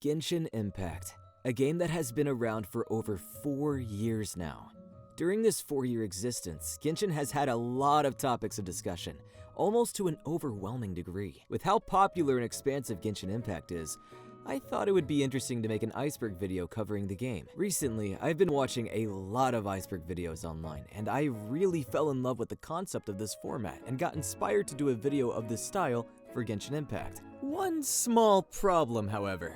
Genshin Impact, a game that has been around for over 4 years now. During this 4-year existence, Genshin has had a lot of topics of discussion, almost to an overwhelming degree. With how popular and expansive Genshin Impact is, I thought it would be interesting to make an Iceberg video covering the game. Recently, I've been watching a lot of Iceberg videos online, and I really fell in love with the concept of this format and got inspired to do a video of this style for Genshin Impact. One small problem, however.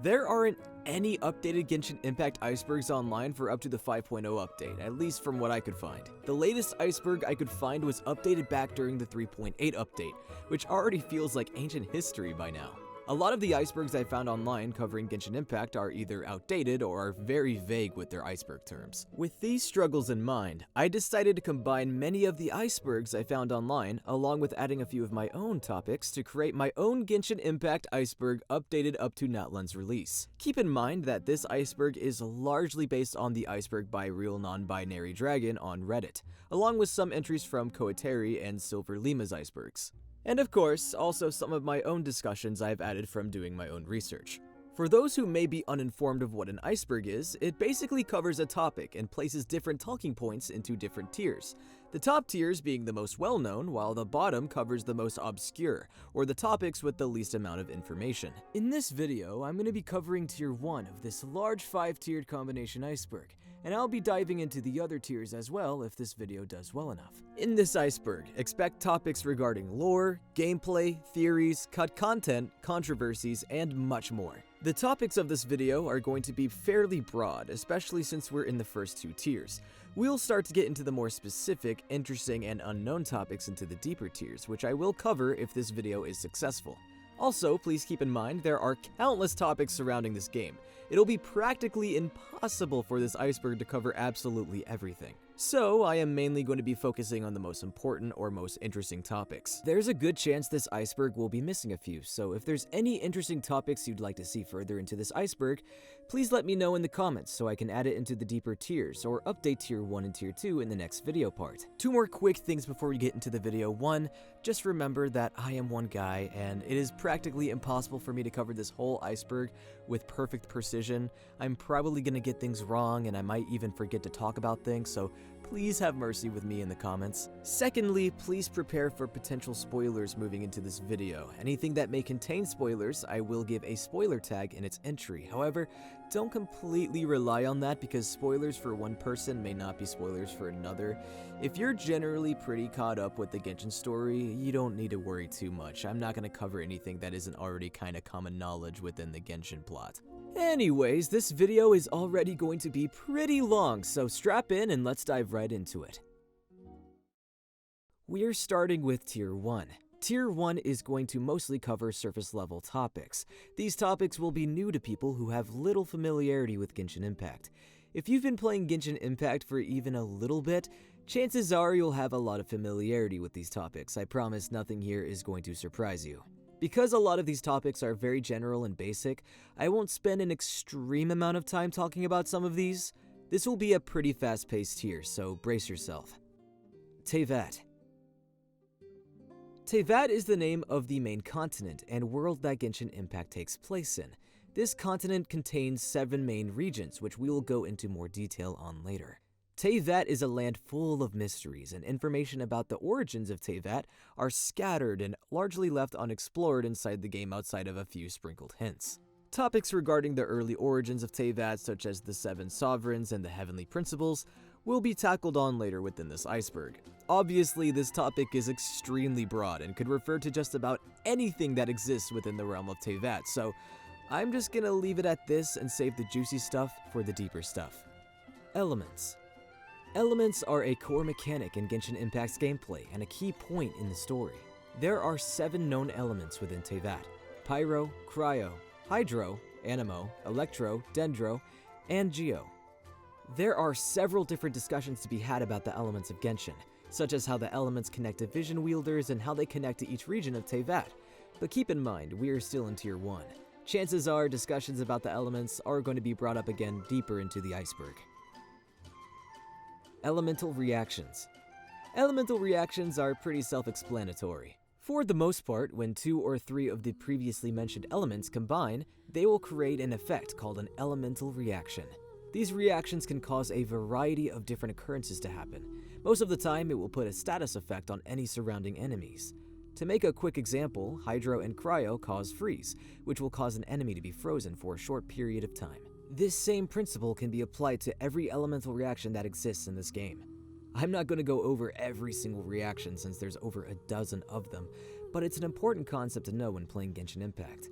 There aren't any updated Genshin Impact Icebergs online for up to the 5.0 update, at least from what I could find. The latest Iceberg I could find was updated back during the 3.8 update, which already feels like ancient history by now. A lot of the icebergs I found online covering Genshin Impact are either outdated or are very vague with their iceberg terms. With these struggles in mind, I decided to combine many of the icebergs I found online along with adding a few of my own topics to create my own Genshin Impact iceberg updated up to Natlan's release. Keep in mind that this iceberg is largely based on the iceberg by Real Non-Binary Dragon on Reddit, along with some entries from Koeteri and Silver Lima's icebergs. And of course, also some of my own discussions I've added from doing my own research. For those who may be uninformed of what an iceberg is, it basically covers a topic and places different talking points into different tiers. The top tiers being the most well-known, while the bottom covers the most obscure, or the topics with the least amount of information. In this video, I'm going to be covering tier 1 of this large 5-tiered combination iceberg, and I'll be diving into the other tiers as well if this video does well enough. In this iceberg, expect topics regarding lore, gameplay, theories, cut content, controversies, and much more. The topics of this video are going to be fairly broad, especially since we're in the first 2 tiers. We'll start to get into the more specific, interesting, and unknown topics into the deeper tiers, which I will cover if this video is successful. Also, please keep in mind there are countless topics surrounding this game. It'll be practically impossible for this iceberg to cover absolutely everything. So, I am mainly going to be focusing on the most important or most interesting topics. There's a good chance this iceberg will be missing a few, so if there's any interesting topics you'd like to see further into this iceberg, please let me know in the comments so I can add it into the deeper tiers or update tier 1 and tier 2 in the next video part. 2 more quick things before we get into the video. 1, just remember that I am one guy and it is practically impossible for me to cover this whole iceberg with perfect precision. I'm probably going to get things wrong and I might even forget to talk about things, so please have mercy with me in the comments. Secondly, please prepare for potential spoilers moving into this video. Anything that may contain spoilers, I will give a spoiler tag in its entry. However, don't completely rely on that because spoilers for one person may not be spoilers for another. If you're generally pretty caught up with the Genshin story, you don't need to worry too much. I'm not going to cover anything that isn't already kind of common knowledge within the Genshin plot. Anyways, this video is already going to be pretty long, so strap in and let's dive right into it. We're starting with Tier 1. Tier 1 is going to mostly cover surface level topics. These topics will be new to people who have little familiarity with Genshin Impact. If you've been playing Genshin Impact for even a little bit, chances are you'll have a lot of familiarity with these topics. I promise nothing here is going to surprise you. Because a lot of these topics are very general and basic, I won't spend an extreme amount of time talking about some of these. This will be a pretty fast-paced tier, so brace yourself. Tavat. Tavat is the name of the main continent and world that Genshin Impact takes place in. This continent contains 7 main regions, which we will go into more detail on later. Tavat is a land full of mysteries, and information about the origins of Tavat are scattered and largely left unexplored inside the game outside of a few sprinkled hints. Topics regarding the early origins of Tavat, such as the 7 sovereigns and the heavenly principles, will be tackled on later within this iceberg. Obviously, this topic is extremely broad and could refer to just about anything that exists within the realm of Tavat, so I'm just gonna leave it at this and save the juicy stuff for the deeper stuff. Elements. Elements are a core mechanic in Genshin Impact's gameplay and a key point in the story. There are 7 known elements within Tavat: Pyro, Cryo, Hydro, Anemo, Electro, Dendro, and Geo. There are several different discussions to be had about the elements of Genshin, such as how the elements connect to vision wielders and how they connect to each region of Tavat. But keep in mind, we are still in Tier 1. Chances are discussions about the elements are going to be brought up again deeper into the iceberg. Elemental reactions. Elemental reactions are pretty self-explanatory. For the most part, when 2 or 3 of the previously mentioned elements combine, they will create an effect called an elemental reaction. These reactions can cause a variety of different occurrences to happen. Most of the time, it will put a status effect on any surrounding enemies. To make a quick example, Hydro and Cryo cause freeze, which will cause an enemy to be frozen for a short period of time. This same principle can be applied to every elemental reaction that exists in this game. I'm not going to go over every single reaction since there's over a dozen of them, but it's an important concept to know when playing Genshin Impact.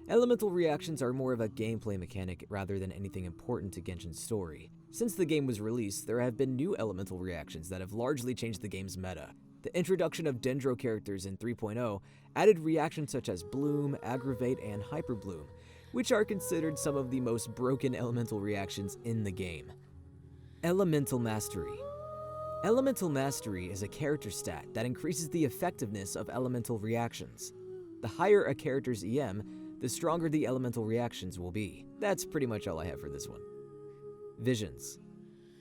Elemental reactions are more of a gameplay mechanic rather than anything important to Genshin's story. Since the game was released, there have been new elemental reactions that have largely changed the game's meta. The introduction of Dendro characters in 3.0 added reactions such as Bloom, Aggravate, and Hyper Bloom, which are considered some of the most broken elemental reactions in the game. Elemental Mastery. Elemental Mastery is a character stat that increases the effectiveness of elemental reactions. The higher a character's EM, the stronger the elemental reactions will be. That's pretty much all I have for this one. Visions.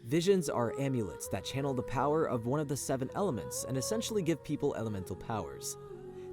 Visions are amulets that channel the power of one of the 7 elements and essentially give people elemental powers.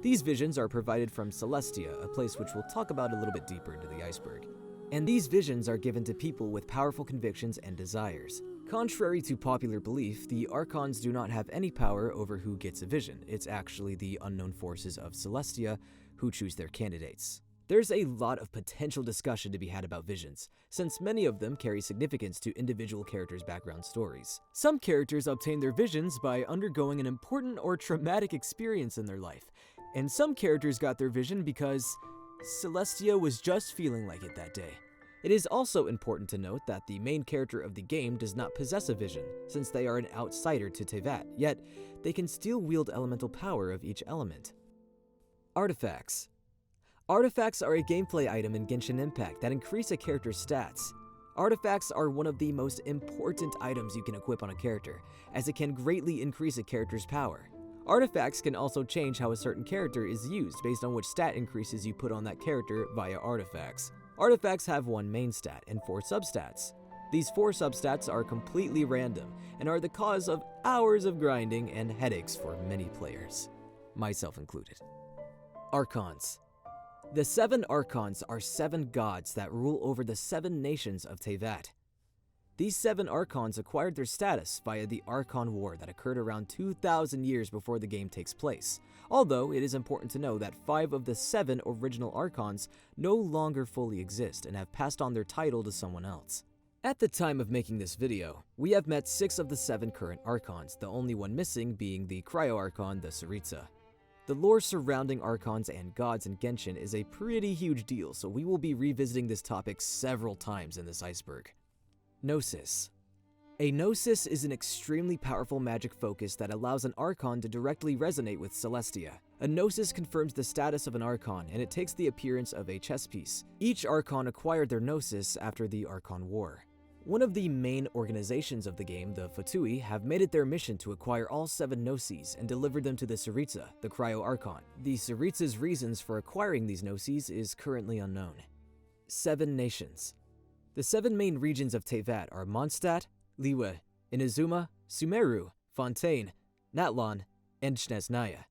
These visions are provided from Celestia, a place which we'll talk about a little bit deeper into the Iceberg. And these visions are given to people with powerful convictions and desires. Contrary to popular belief, the Archons do not have any power over who gets a vision. It's actually the unknown forces of Celestia who choose their candidates. There's a lot of potential discussion to be had about visions, since many of them carry significance to individual characters' background stories. Some characters obtain their visions by undergoing an important or traumatic experience in their life, and some characters got their vision because Celestia was just feeling like it that day. It is also important to note that the main character of the game does not possess a vision, since they are an outsider to Tavat, yet they can still wield elemental power of each element. Artifacts. Artifacts are a gameplay item in Genshin Impact that increase a character's stats. Artifacts are one of the most important items you can equip on a character, as it can greatly increase a character's power. Artifacts can also change how a certain character is used based on which stat increases you put on that character via artifacts. Artifacts have 1 main stat and 4 substats. These 4 substats are completely random and are the cause of hours of grinding and headaches for many players, myself included. Archons. The 7 Archons are 7 gods that rule over the 7 nations of Tavat. These 7 Archons acquired their status via the Archon War that occurred around 2,000 years before the game takes place, although it is important to know that 5 of the 7 original Archons no longer fully exist and have passed on their title to someone else. At the time of making this video, we have met 6 of the 7 current Archons, the only one missing being the Cryo Archon, the Saritsa. The lore surrounding Archons and gods in Genshin is a pretty huge deal, so we will be revisiting this topic several times in this Iceberg. Nosis. A Nosis is an extremely powerful magic focus that allows an Archon to directly resonate with Celestia. A Nosis confirms the status of an Archon, and it takes the appearance of a chess piece. Each Archon acquired their Nosis after the Archon War. One of the main organizations of the game, the Fouille, have made it their mission to acquire all 7 Nosis and deliver them to the Saritsa, the Cryo Archon. The Saritsa's reasons for acquiring these Nosis is currently unknown. 7 Nations. The 7 main regions of Tavat are Mondstadt, Liyue, Inazuma, Sumeru, Fontaine, Natlan, and Snezhnaya.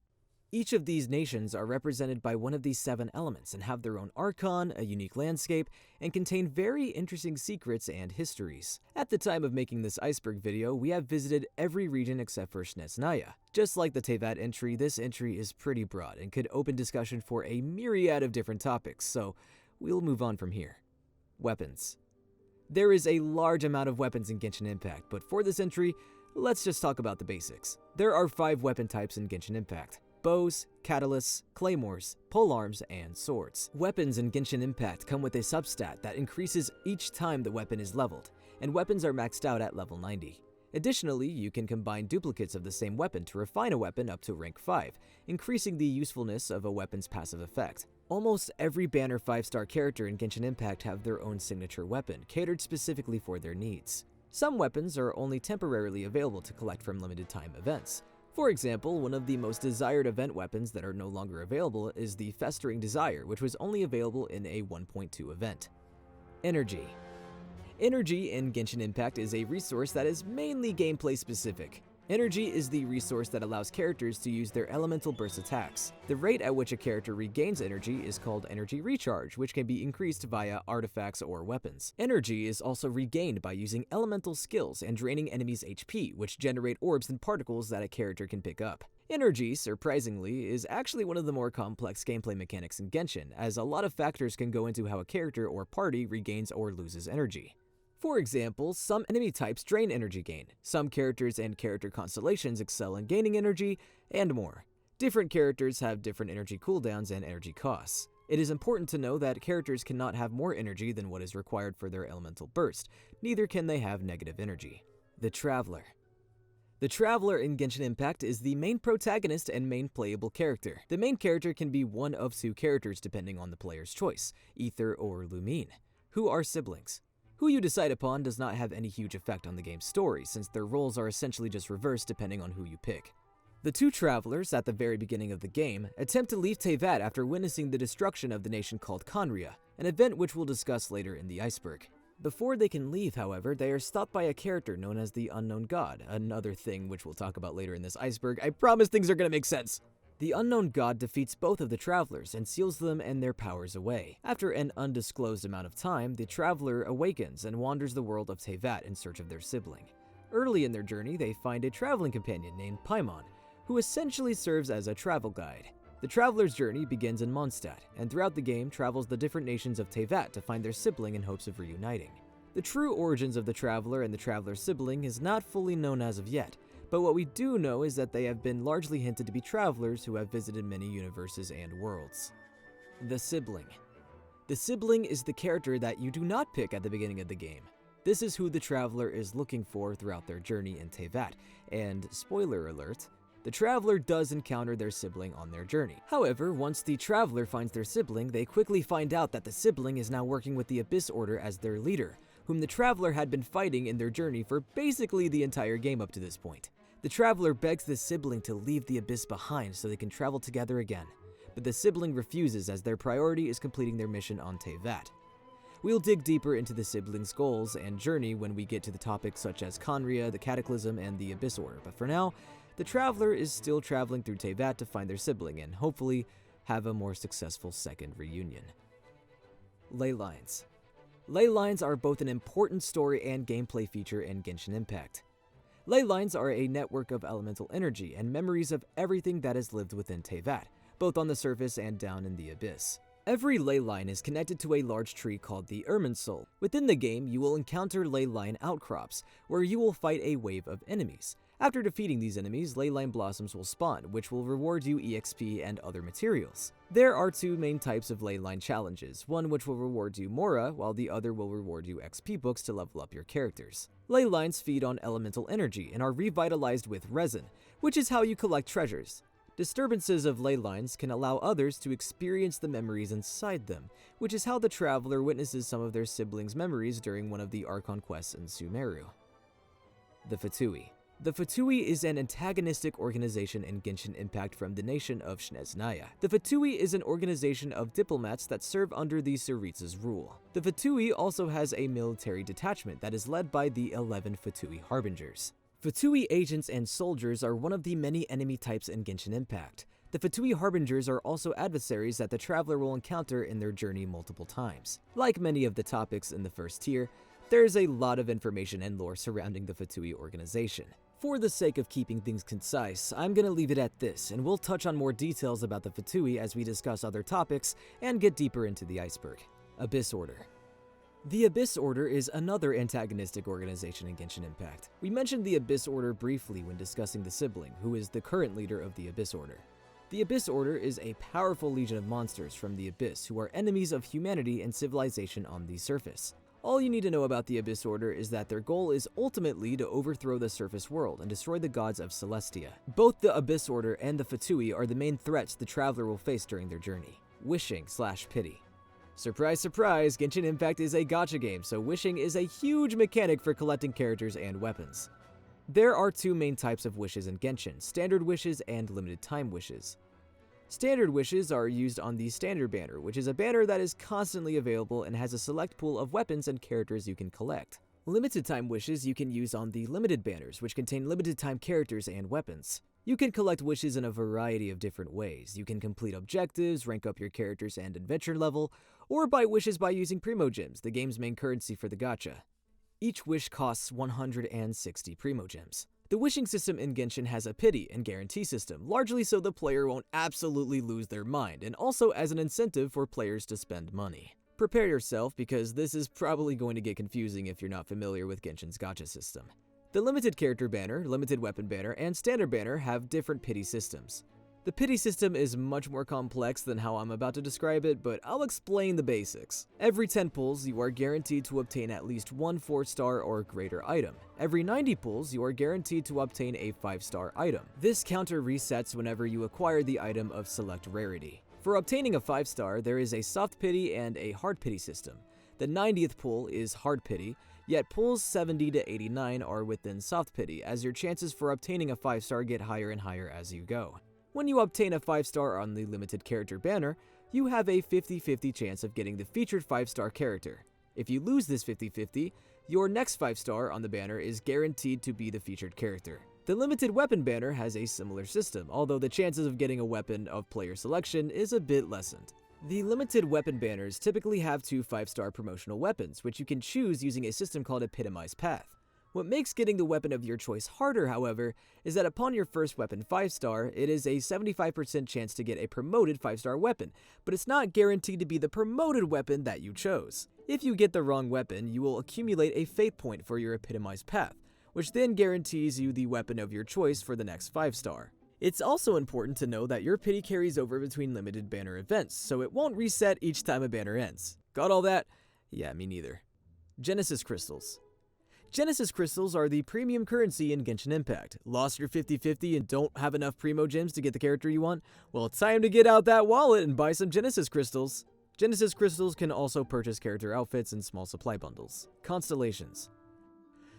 Each of these nations are represented by one of these 7 elements and have their own Archon, a unique landscape, and contain very interesting secrets and histories. At the time of making this Iceberg video, we have visited every region except for Snezhnaya. Just like the Tavat entry, this entry is pretty broad and could open discussion for a myriad of different topics, so we'll move on from here. Weapons. There is a large amount of weapons in Genshin Impact, but for this entry, let's just talk about the basics. There are 5 weapon types in Genshin Impact: bows, catalysts, claymores, polearms, and swords. Weapons in Genshin Impact come with a substat that increases each time the weapon is leveled, and weapons are maxed out at level 90. Additionally, you can combine duplicates of the same weapon to refine a weapon up to rank 5, increasing the usefulness of a weapon's passive effect. Almost every banner 5-star character in Genshin Impact have their own signature weapon, catered specifically for their needs. Some weapons are only temporarily available to collect from limited time events. For example, one of the most desired event weapons that are no longer available is the Festering Desire, which was only available in a 1.2 event. Energy. Energy in Genshin Impact is a resource that is mainly gameplay specific. Energy is the resource that allows characters to use their elemental burst attacks. The rate at which a character regains energy is called energy recharge, which can be increased via artifacts or weapons. Energy is also regained by using elemental skills and draining enemies' HP, which generate orbs and particles that a character can pick up. Energy, surprisingly, is actually one of the more complex gameplay mechanics in Genshin, as a lot of factors can go into how a character or party regains or loses energy. For example, some enemy types drain energy gain, some characters and character constellations excel in gaining energy, and more. Different characters have different energy cooldowns and energy costs. It is important to know that characters cannot have more energy than what is required for their elemental burst, neither can they have negative energy. The Traveler. The Traveler in Genshin Impact is the main protagonist and main playable character. The main character can be one of two characters depending on the player's choice, Ether or Lumine, who are siblings. Who you decide upon does not have any huge effect on the game's story, since their roles are essentially just reversed depending on who you pick. The two travelers, at the very beginning of the game, attempt to leave Tavat after witnessing the destruction of the nation called Conria, an event which we'll discuss later in the Iceberg. Before they can leave, however, they are stopped by a character known as the Unknown God, another thing which we'll talk about later in this Iceberg. I promise things are gonna make sense! The Unknown God defeats both of the travelers and seals them and their powers away. After an undisclosed amount of time, the traveler awakens and wanders the world of Tavat in search of their sibling. Early in their journey, they find a traveling companion named Paimon, who essentially serves as a travel guide. The traveler's journey begins in Mondstadt, and throughout the game travels the different nations of Tavat to find their sibling in hopes of reuniting. The true origins of the traveler and the traveler's sibling is not fully known as of yet, but what we do know is that they have been largely hinted to be travelers who have visited many universes and worlds. The Sibling. The Sibling is the character that you do not pick at the beginning of the game. This is who the traveler is looking for throughout their journey in Tavat, and spoiler alert, the traveler does encounter their sibling on their journey. However, once the traveler finds their sibling, they quickly find out that the sibling is now working with the Abyss Order as their leader, whom the traveler had been fighting in their journey for basically the entire game up to this point. The traveler begs the sibling to leave the Abyss behind so they can travel together again, but the sibling refuses as their priority is completing their mission on Tavat. We'll dig deeper into the siblings' goals and journey when we get to the topics such as Conria, the Cataclysm, and the Abyss Order, but for now, the traveler is still traveling through Tavat to find their sibling and hopefully have a more successful second reunion. Laylines. Laylines are both an important story and gameplay feature in Genshin Impact. Laylines are a network of elemental energy and memories of everything that has lived within Tavat, both on the surface and down in the abyss. Every leyline is connected to a large tree called the Irminsul. Within the game, you will encounter leyline outcrops, where you will fight a wave of enemies. After defeating these enemies, leyline blossoms will spawn, which will reward you EXP and other materials. There are two main types of leyline challenges, one which will reward you Mora, while the other will reward you XP books to level up your characters. Leylines feed on elemental energy and are revitalized with Resin, which is how you collect treasures. Disturbances of leylines can allow others to experience the memories inside them, which is how the traveler witnesses some of their siblings' memories during one of the Archon Quests in Sumeru. The Fouille. The Fouille is an antagonistic organization in Genshin Impact from the nation of Snezhnaya. The Fouille is an organization of diplomats that serve under the Tsaritsa's rule. The Fouille also has a military detachment that is led by the 11 Fouille Harbingers. Fouille agents and soldiers are one of the many enemy types in Genshin Impact. The Fouille Harbingers are also adversaries that the traveler will encounter in their journey multiple times. Like many of the topics in the first tier, there is a lot of information and lore surrounding the Fouille organization. For the sake of keeping things concise, I'm gonna leave it at this, and we'll touch on more details about the Fouille as we discuss other topics and get deeper into the Iceberg. Abyss Order. The Abyss Order is another antagonistic organization in Genshin Impact. We mentioned the Abyss Order briefly when discussing the Sibling, who is the current leader of the Abyss Order. The Abyss Order is a powerful legion of monsters from the Abyss who are enemies of humanity and civilization on the surface. All you need to know about the Abyss Order is that their goal is ultimately to overthrow the surface world and destroy the gods of Celestia. Both the Abyss Order and the Fouille are the main threats the traveler will face during their journey. Wishing/pity. Surprise, surprise, Genshin Impact is a gacha game, so wishing is a huge mechanic for collecting characters and weapons. There are two main types of wishes in Genshin, standard wishes and limited time wishes. Standard wishes are used on the standard banner, which is a banner that is constantly available and has a select pool of weapons and characters you can collect. Limited time wishes you can use on the limited banners, which contain limited time characters and weapons. You can collect wishes in a variety of different ways. You can complete objectives, rank up your characters and adventure level, or buy wishes by using Primogems, the game's main currency for the gacha. Each wish costs 160 Primogems. The wishing system in Genshin has a pity and guarantee system, largely so the player won't absolutely lose their mind, and also as an incentive for players to spend money. Prepare yourself, because this is probably going to get confusing if you're not familiar with Genshin's gacha system. The limited character banner, limited weapon banner, and standard banner have different pity systems. The pity system is much more complex than how I'm about to describe it, but I'll explain the basics. Every 10 pulls, you are guaranteed to obtain at least one 4-star or greater item. Every 90 pulls, you are guaranteed to obtain a 5-star item. This counter resets whenever you acquire the item of select rarity. For obtaining a 5-star, there is a soft pity and a hard pity system. The 90th pull is hard pity, yet pulls 70 to 89 are within soft pity, as your chances for obtaining a 5-star get higher and higher as you go. When you obtain a 5-star on the limited character banner, you have a 50-50 chance of getting the featured 5-star character. If you lose this 50-50, your next 5-star on the banner is guaranteed to be the featured character. The limited weapon banner has a similar system, although the chances of getting a weapon of player selection is a bit lessened. The limited weapon banners typically have 2 5-star promotional weapons, which you can choose using a system called Epitomized Path. What makes getting the weapon of your choice harder, however, is that upon your first weapon 5-star, it is a 75% chance to get a promoted 5-star weapon, but it's not guaranteed to be the promoted weapon that you chose. If you get the wrong weapon, you will accumulate a fate point for your Epitomized Path, which then guarantees you the weapon of your choice for the next 5-star. It's also important to know that your pity carries over between limited banner events, so it won't reset each time a banner ends. Got all that? Yeah, me neither. Genesis Crystals. Genesis Crystals are the premium currency in Genshin Impact. Lost your 50-50 and don't have enough Primogems to get the character you want? Well, it's time to get out that wallet and buy some Genesis Crystals. Genesis Crystals can also purchase character outfits in small supply bundles. Constellations.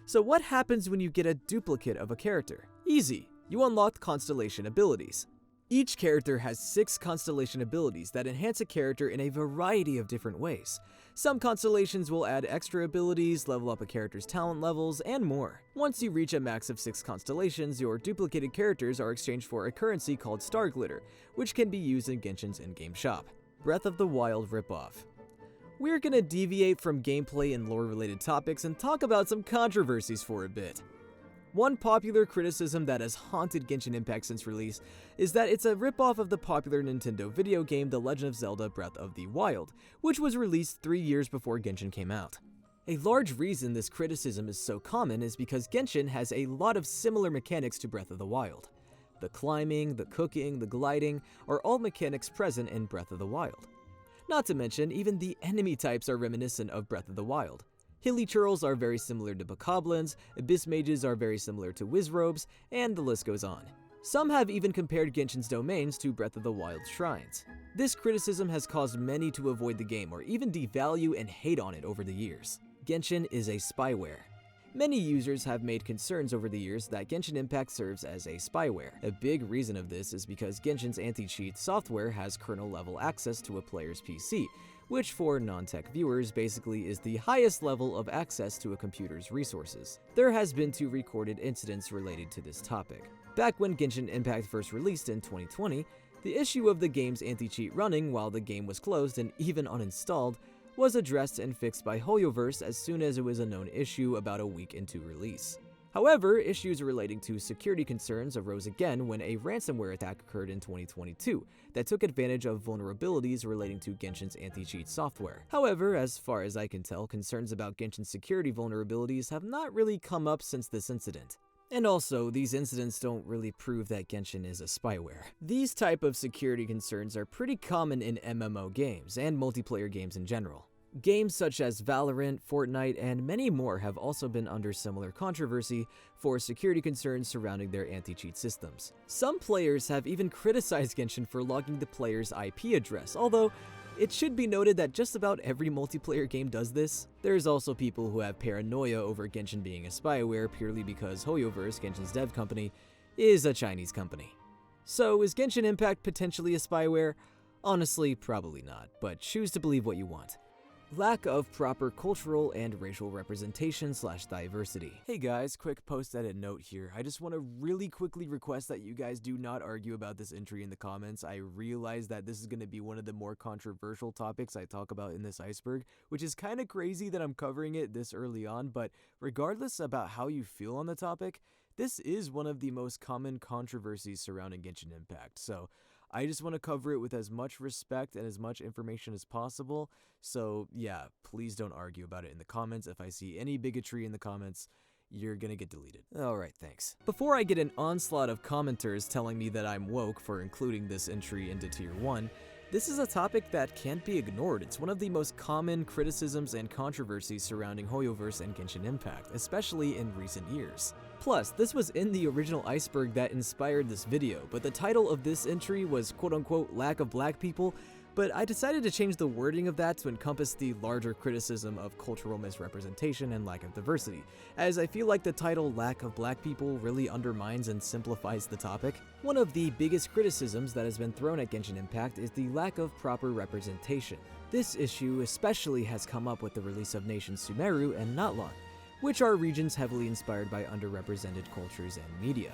So what happens when you get a duplicate of a character? Easy. You unlock Constellation abilities. Each character has 6 Constellation abilities that enhance a character in a variety of different ways. Some Constellations will add extra abilities, level up a character's talent levels, and more. Once you reach a max of 6 Constellations, your duplicated characters are exchanged for a currency called Star Glitter, which can be used in Genshin's in-game shop. Breath of the Wild Ripoff. We're gonna deviate from gameplay and lore-related topics and talk about some controversies for a bit. One popular criticism that has haunted Genshin Impact since release is that it's a ripoff of the popular Nintendo video game The Legend of Zelda Breath of the Wild, which was released 3 years before Genshin came out. A large reason this criticism is so common is because Genshin has a lot of similar mechanics to Breath of the Wild. The climbing, the cooking, the gliding are all mechanics present in Breath of the Wild. Not to mention, even the enemy types are reminiscent of Breath of the Wild. Hilly Churls are very similar to Bokoblins, Abyss Mages are very similar to Wizrobes, and the list goes on. Some have even compared Genshin's domains to Breath of the Wild's shrines. This criticism has caused many to avoid the game or even devalue and hate on it over the years. Genshin is a spyware. Many users have made concerns over the years that Genshin Impact serves as a spyware. A big reason of this is because Genshin's anti-cheat software has kernel-level access to a player's PC, which for non-tech viewers basically is the highest level of access to a computer's resources. There has been 2 recorded incidents related to this topic. Back when Genshin Impact first released in 2020, the issue of the game's anti-cheat running while the game was closed and even uninstalled was addressed and fixed by Hoyoverse as soon as it was a known issue about a week into release. However, issues relating to security concerns arose again when a ransomware attack occurred in 2022 that took advantage of vulnerabilities relating to Genshin's anti-cheat software. However, as far as I can tell, concerns about Genshin's security vulnerabilities have not really come up since this incident. And also, these incidents don't really prove that Genshin is a spyware. These type of security concerns are pretty common in MMO games and multiplayer games in general. Games such as Valorant, Fortnite, and many more have also been under similar controversy for security concerns surrounding their anti-cheat systems. Some players have even criticized Genshin for logging the player's IP address, although it should be noted that just about every multiplayer game does this. There's also people who have paranoia over Genshin being a spyware purely because Hoyoverse, Genshin's dev company, is a Chinese company. So is Genshin Impact potentially a spyware? Honestly, probably not, but choose to believe what you want. Lack of proper cultural and racial representation / diversity. Hey guys, quick post-edit note here. I just want to really quickly request that you guys do not argue about this entry in the comments. I realize that this is going to be one of the more controversial topics I talk about in this iceberg, which is kind of crazy that I'm covering it this early on, but regardless about how you feel on the topic, this is one of the most common controversies surrounding Genshin Impact, so I just want to cover it with as much respect and as much information as possible. So yeah, please don't argue about it in the comments. If I see any bigotry in the comments, you're gonna get deleted. Alright, thanks. Before I get an onslaught of commenters telling me that I'm woke for including this entry into Tier 1, this is a topic that can't be ignored. It's one of the most common criticisms and controversies surrounding Hoyoverse and Genshin Impact, especially in recent years. Plus, this was in the original iceberg that inspired this video, but the title of this entry was quote-unquote lack of black people, but I decided to change the wording of that to encompass the larger criticism of cultural misrepresentation and lack of diversity, as I feel like the title lack of black people really undermines and simplifies the topic. One of the biggest criticisms that has been thrown at Genshin Impact is the lack of proper representation. This issue especially has come up with the release of nations Sumeru and Natlan, which are regions heavily inspired by underrepresented cultures and media.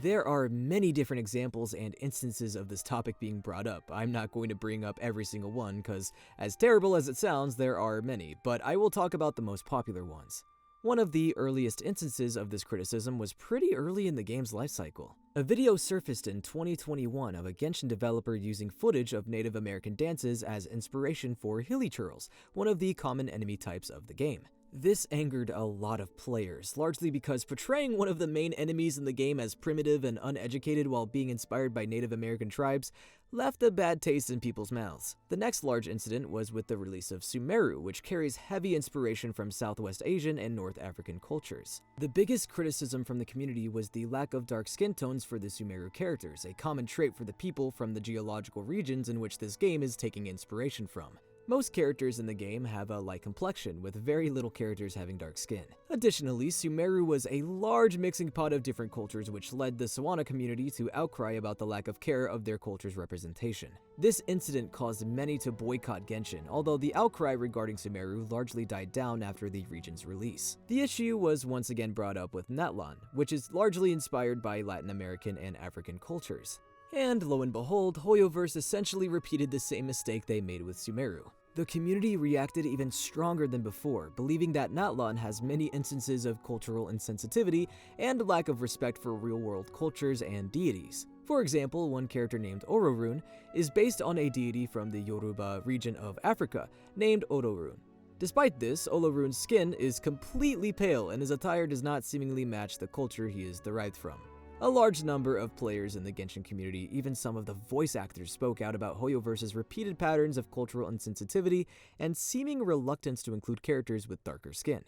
There are many different examples and instances of this topic being brought up. I'm not going to bring up every single one because, as terrible as it sounds, there are many, but I will talk about the most popular ones. One of the earliest instances of this criticism was pretty early in the game's lifecycle. A video surfaced in 2021 of a Genshin developer using footage of Native American dances as inspiration for hilly churls, one of the common enemy types of the game. This angered a lot of players, largely because portraying one of the main enemies in the game as primitive and uneducated while being inspired by Native American tribes left a bad taste in people's mouths. The next large incident was with the release of Sumeru, which carries heavy inspiration from Southwest Asian and North African cultures. The biggest criticism from the community was the lack of dark skin tones for the Sumeru characters, a common trait for the people from the geological regions in which this game is taking inspiration from. Most characters in the game have a light complexion, with very little characters having dark skin. Additionally, Sumeru was a large mixing pot of different cultures, which led the Sawana community to outcry about the lack of care of their culture's representation. This incident caused many to boycott Genshin, although the outcry regarding Sumeru largely died down after the region's release. The issue was once again brought up with Natlan, which is largely inspired by Latin American and African cultures. And lo and behold, Hoyoverse essentially repeated the same mistake they made with Sumeru. The community reacted even stronger than before, believing that Natlan has many instances of cultural insensitivity and lack of respect for real-world cultures and deities. For example, one character named Ororun is based on a deity from the Yoruba region of Africa named Ororun. Despite this, Ororun's skin is completely pale and his attire does not seemingly match the culture he is derived from. A large number of players in the Genshin community, even some of the voice actors, spoke out about Hoyoverse's repeated patterns of cultural insensitivity and seeming reluctance to include characters with darker skin.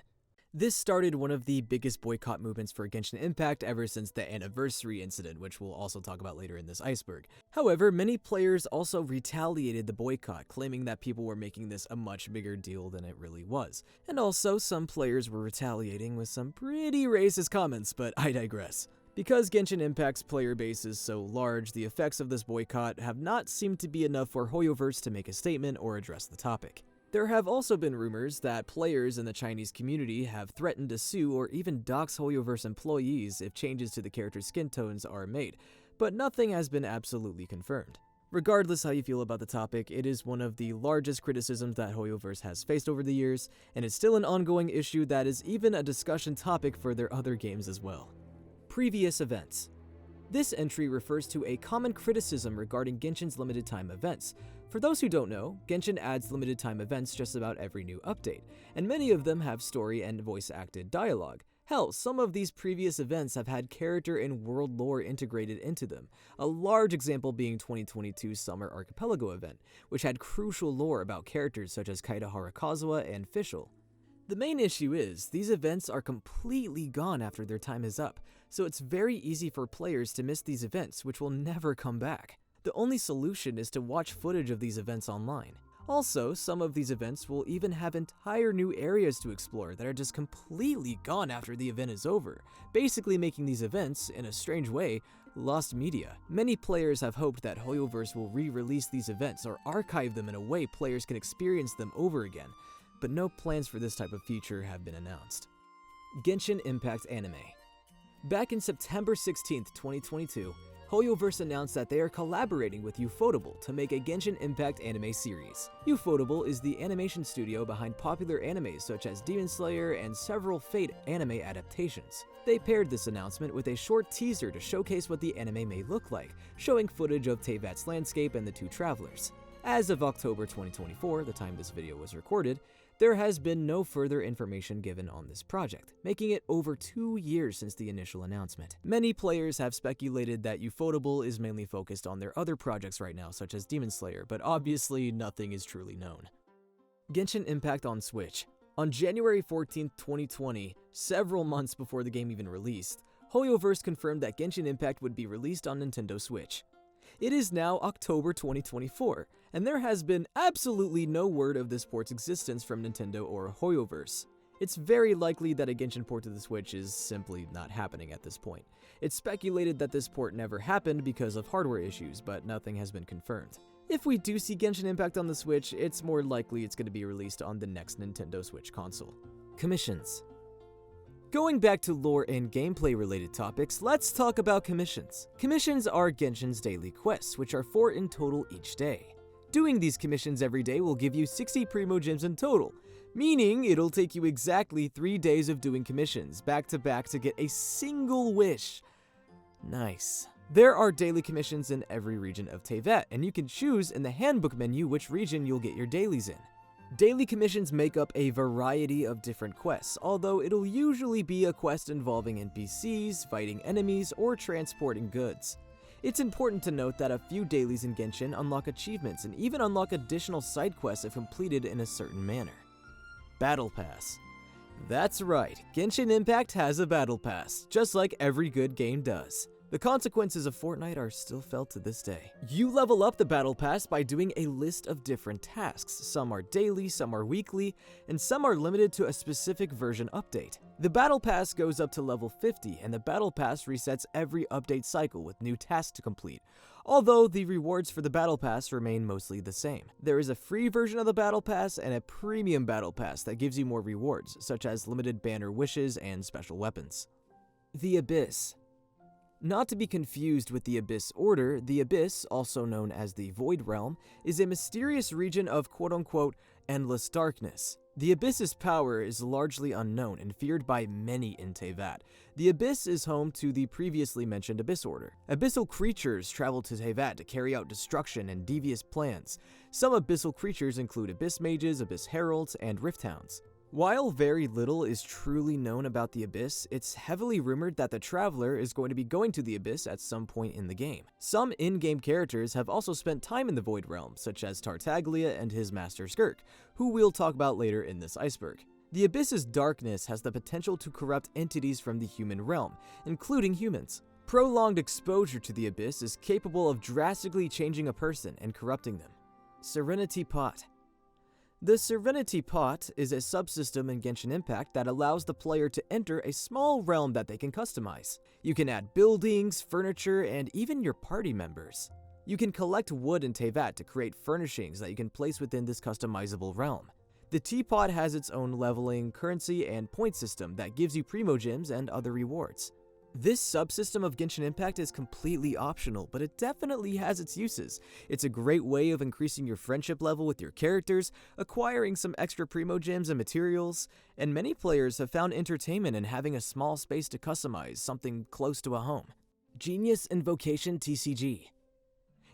This started one of the biggest boycott movements for Genshin Impact ever since the anniversary incident, which we'll also talk about later in this iceberg. However, many players also retaliated the boycott, claiming that people were making this a much bigger deal than it really was. And also, some players were retaliating with some pretty racist comments, but I digress. Because Genshin Impact's player base is so large, the effects of this boycott have not seemed to be enough for Hoyoverse to make a statement or address the topic. There have also been rumors that players in the Chinese community have threatened to sue or even dox Hoyoverse employees if changes to the character's skin tones are made, but nothing has been absolutely confirmed. Regardless how you feel about the topic, it is one of the largest criticisms that Hoyoverse has faced over the years, and it's still an ongoing issue that is even a discussion topic for their other games as well. Previous events. This entry refers to a common criticism regarding Genshin's limited time events. For those who don't know, Genshin adds limited time events just about every new update, and many of them have story and voice-acted dialogue. Hell, some of these previous events have had character and world lore integrated into them, a large example being 2022's Summer Archipelago event, which had crucial lore about characters such as Kaida Harakazawa and Fischl. The main issue is, these events are completely gone after their time is up, so it's very easy for players to miss these events, which will never come back. The only solution is to watch footage of these events online. Also, some of these events will even have entire new areas to explore that are just completely gone after the event is over, basically making these events, in a strange way, lost media. Many players have hoped that Hoyoverse will re-release these events or archive them in a way players can experience them over again. but no plans for this type of feature have been announced. Genshin Impact Anime. Back in September 16, 2022, Hoyoverse announced that they are collaborating with Ufotable to make a Genshin Impact anime series. Ufotable is the animation studio behind popular animes such as Demon Slayer and several Fate anime adaptations. They paired this announcement with a short teaser to showcase what the anime may look like, showing footage of Tavat's landscape and the two travelers. As of October 2024, the time this video was recorded, there has been no further information given on this project, making it over 2 years since the initial announcement. Many players have speculated that Ufotable is mainly focused on their other projects right now, such as Demon Slayer, but obviously nothing is truly known. Genshin Impact on Switch. On January 14, 2020, several months before the game even released, Hoyoverse confirmed that Genshin Impact would be released on Nintendo Switch. It is now October 2024, and there has been absolutely no word of this port's existence from Nintendo or Hoyoverse. It's very likely that a Genshin port to the Switch is simply not happening at this point. It's speculated that this port never happened because of hardware issues, but nothing has been confirmed. If we do see Genshin Impact on the Switch, it's more likely it's going to be released on the next Nintendo Switch console. Commissions. Going back to lore and gameplay related topics, let's talk about commissions. Commissions are Genshin's daily quests, which are 4 in total each day. Doing these commissions every day will give you 60 Primo Gems in total, meaning it'll take you exactly 3 days of doing commissions back to back to get a single wish. Nice. There are daily commissions in every region of Tavat, and you can choose in the Handbook menu which region you'll get your dailies in. Daily commissions make up a variety of different quests, although it'll usually be a quest involving NPCs, fighting enemies, or transporting goods. It's important to note that a few dailies in Genshin unlock achievements and even unlock additional side quests if completed in a certain manner. Battle Pass. That's right, Genshin Impact has a Battle Pass, just like every good game does. The consequences of Fortnite are still felt to this day. You level up the Battle Pass by doing a list of different tasks. Some are daily, some are weekly, and some are limited to a specific version update. The Battle Pass goes up to level 50, and the Battle Pass resets every update cycle with new tasks to complete, although the rewards for the Battle Pass remain mostly the same. There is a free version of the Battle Pass and a premium Battle Pass that gives you more rewards, such as limited banner wishes and special weapons. The Abyss. Not to be confused with the Abyss Order, the Abyss, also known as the Void Realm, is a mysterious region of quote-unquote endless darkness. The Abyss's power is largely unknown and feared by many in Tavat. The Abyss is home to the previously mentioned Abyss Order. Abyssal creatures travel to Tavat to carry out destruction and devious plans. Some abyssal creatures include Abyss Mages, Abyss Heralds, and Rift Hounds. While very little is truly known about the Abyss, it's heavily rumored that the Traveler is going to be going to the Abyss at some point in the game. Some in-game characters have also spent time in the Void Realm, such as Tartaglia and his master Skirk, who we'll talk about later in this Iceberg. The Abyss's darkness has the potential to corrupt entities from the human realm, including humans. Prolonged exposure to the Abyss is capable of drastically changing a person and corrupting them. Serenity Pot. The Serenity Pot is a subsystem in Genshin Impact that allows the player to enter a small realm that they can customize. You can add buildings, furniture, and even your party members. You can collect wood in Tavat to create furnishings that you can place within this customizable realm. The teapot has its own leveling, currency, and point system that gives you Primo Gems and other rewards. This subsystem of Genshin Impact is completely optional, but it definitely has its uses. It's a great way of increasing your friendship level with your characters, acquiring some extra Primo Gems and materials, and many players have found entertainment in having a small space to customize, something close to a home. Genius Invocation TCG.